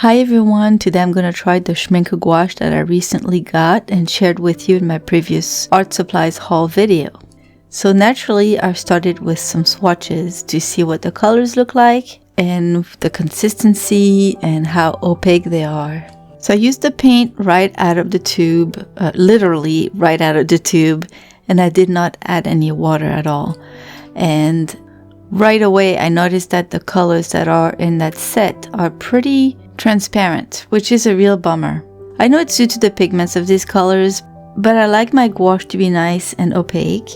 Hi everyone, today I'm going to try the SCHMINCKE gouache that I recently got and shared with you in my previous art supplies haul video. So naturally I started with some swatches to see what the colors look like and the consistency and how opaque they are. So I used the paint right out of the tube, literally right out of the tube, and I did not add any water at all. And right away I noticed that the colors that are in that set are pretty transparent, which is a real bummer. I know it's due to the pigments of these colors, but I like my gouache to be nice and opaque,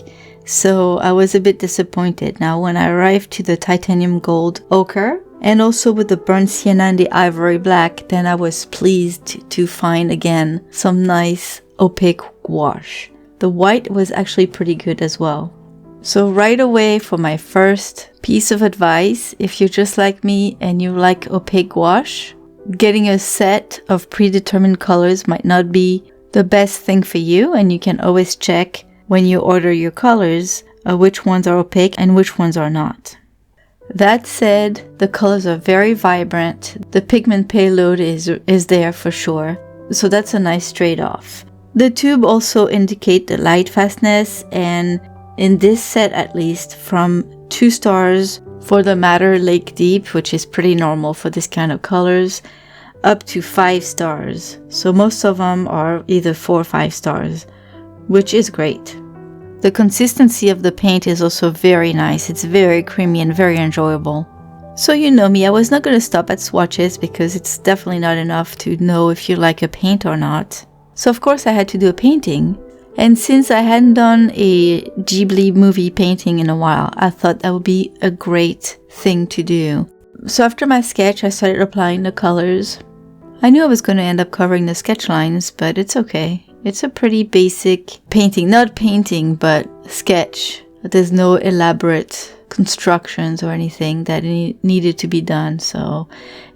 so I was a bit disappointed. Now when I arrived to the titanium gold ochre and also with the burnt sienna and the ivory black, then I was pleased to find again some nice opaque gouache. The white was actually pretty good as well. So right away for my first piece of advice, if you're just like me and you like opaque gouache, getting a set of predetermined colors might not be the best thing for you, and you can always check when you order your colors which ones are opaque and which ones are not. That said, the colors are very vibrant. The pigment payload is there for sure, so that's a nice trade-off. The tube also indicates the light fastness, and in this set at least, from 2 stars for the Madder Lake Deep, which is pretty normal for this kind of colors, up to 5 stars. So most of them are either 4 or 5 stars, which is great. The consistency of the paint is also very nice. It's very creamy and very enjoyable. So you know me, I was not going to stop at swatches because it's definitely not enough to know if you like a paint or not. So of course I had to do a painting. And since I hadn't done a Ghibli movie painting in a while, I thought that would be a great thing to do. So after my sketch, I started applying the colors. I knew I was going to end up covering the sketch lines, but it's okay. It's a pretty basic painting. Not painting, but sketch. There's no elaborate constructions or anything that needed to be done, so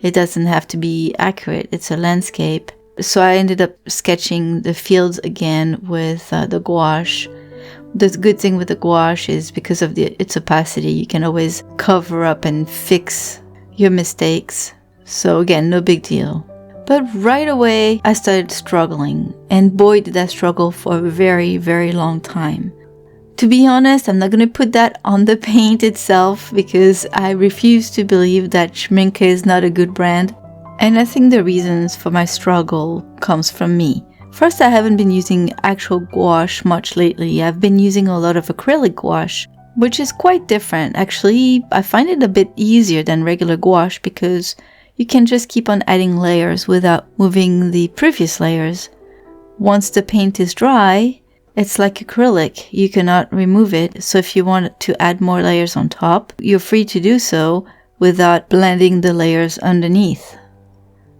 it doesn't have to be accurate. It's a landscape. So I ended up sketching the fields again with the gouache. The good thing with the gouache is because of its opacity, you can always cover up and fix your mistakes. So again, no big deal. But right away, I started struggling. And boy, did I struggle for a very, very long time. To be honest, I'm not going to put that on the paint itself because I refuse to believe that SCHMINCKE is not a good brand. And I think the reasons for my struggle comes from me. First, I haven't been using actual gouache much lately. I've been using a lot of acrylic gouache, which is quite different. Actually, I find it a bit easier than regular gouache because you can just keep on adding layers without moving the previous layers. Once the paint is dry, it's like acrylic. You cannot remove it. So if you want to add more layers on top, you're free to do so without blending the layers underneath.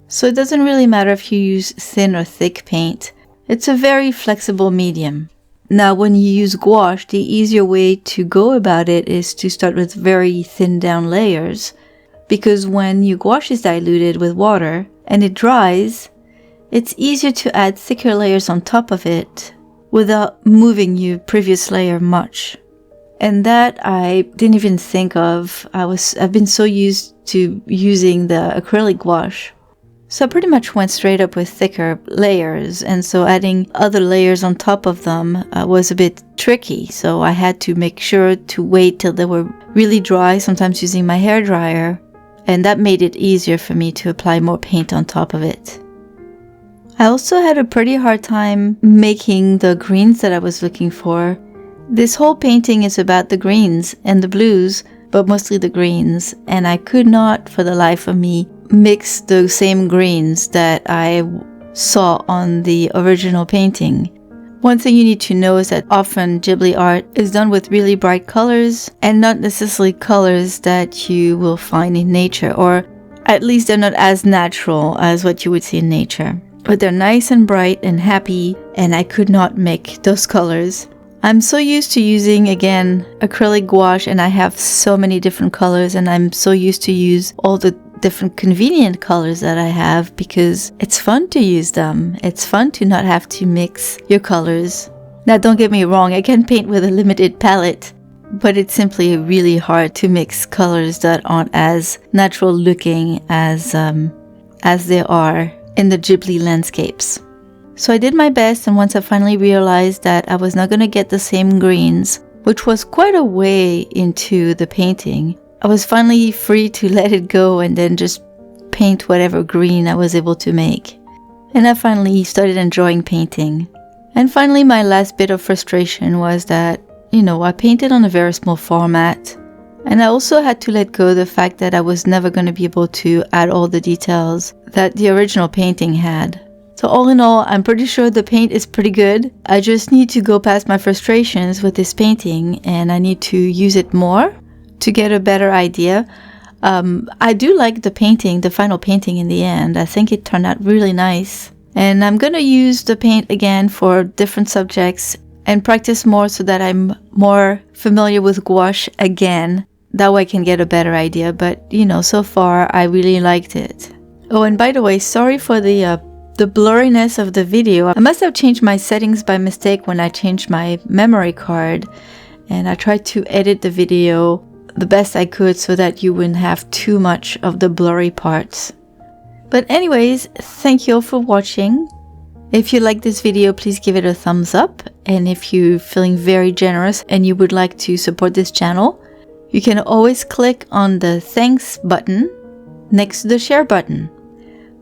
So it doesn't really matter if you use thin or thick paint. It's a very flexible medium. Now when you use gouache, the easier way to go about it is to start with very thin down layers, because when your gouache is diluted with water and it dries, it's easier to add thicker layers on top of it without moving your previous layer much. And that I didn't even think of. I've been so used to using the acrylic gouache. So I pretty much went straight up with thicker layers, and so adding other layers on top of them was a bit tricky. So I had to make sure to wait till they were really dry, sometimes using my hairdryer, and that made it easier for me to apply more paint on top of it. I also had a pretty hard time making the greens that I was looking for. This whole painting is about the greens and the blues, but mostly the greens, and I could not for the life of me mix the same greens that I saw on the original painting. One thing you need to know is that often Ghibli art is done with really bright colors and not necessarily colors that you will find in nature, or at least they're not as natural as what you would see in nature. But they're nice and bright and happy, and I could not make those colors. I'm so used to using, again, acrylic gouache, and I have so many different colors, and I'm so used to use all the different convenient colors that I have because it's fun to use them. It's fun to not have to mix your colors. Now don't get me wrong, I can paint with a limited palette, but it's simply really hard to mix colors that aren't as natural looking as as they are in the Ghibli landscapes. So I did my best, and once I finally realized that I was not going to get the same greens, which was quite a way into the painting, I was finally free to let it go and then just paint whatever green I was able to make. And I finally started enjoying painting. And finally, my last bit of frustration was that, I painted on a very small format. And I also had to let go the fact that I was never going to be able to add all the details that the original painting had. So all in all, I'm pretty sure the paint is pretty good. I just need to go past my frustrations with this painting, and I need to use it more to get a better idea. I do like the painting, the final painting in the end. I think it turned out really nice. And I'm going to use the paint again for different subjects and practice more so that I'm more familiar with gouache again. That way I can get a better idea. But, so far I really liked it. Oh, and by the way, sorry for the blurriness of the video. I must have changed my settings by mistake when I changed my memory card, and I tried to edit the video the best I could so that you wouldn't have too much of the blurry parts. But anyways, thank you all for watching. If you like this video, please give it a thumbs up, and if you're feeling very generous and you would like to support this channel, you can always click on the thanks button next to the share button.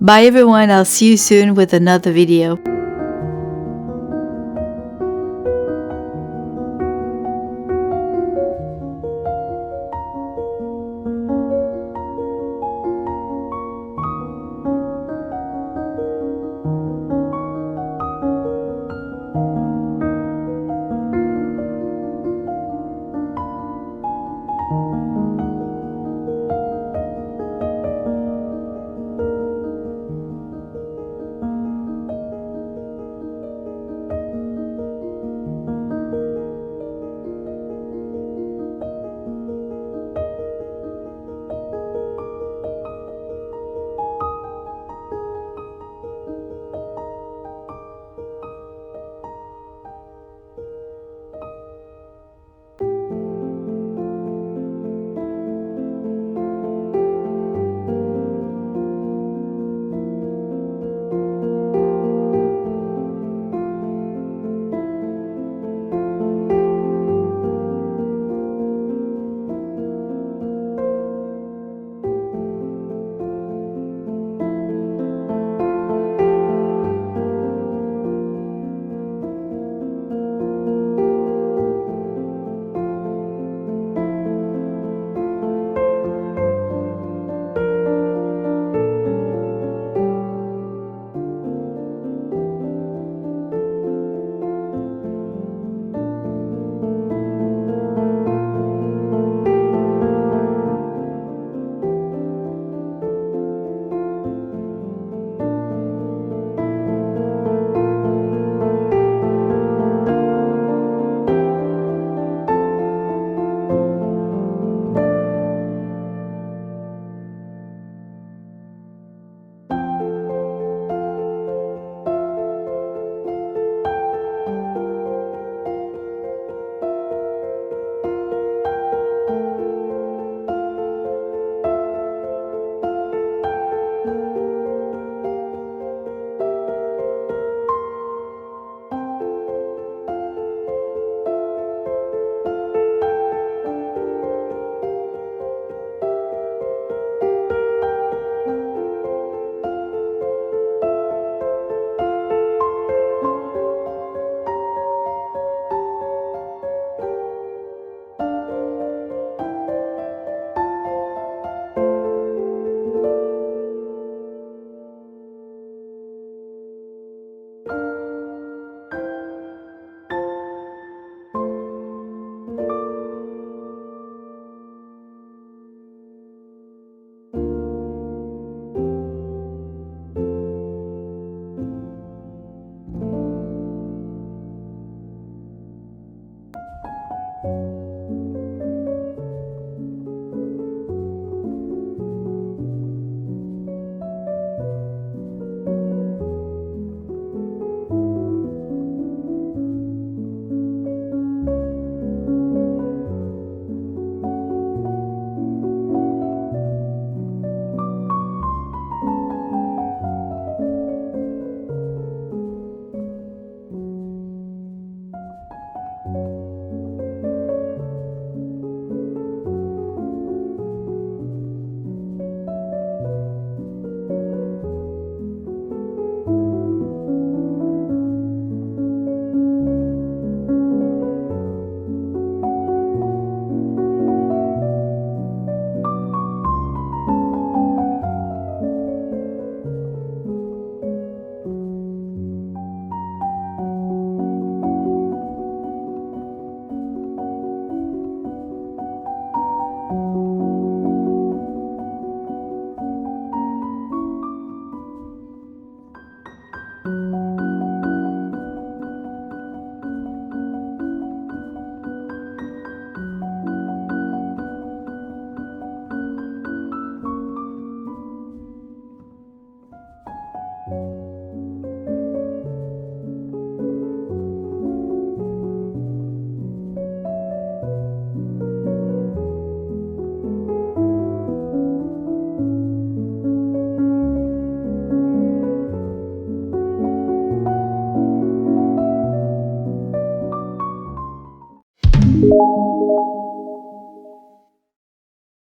Bye everyone, I'll see you soon with another video.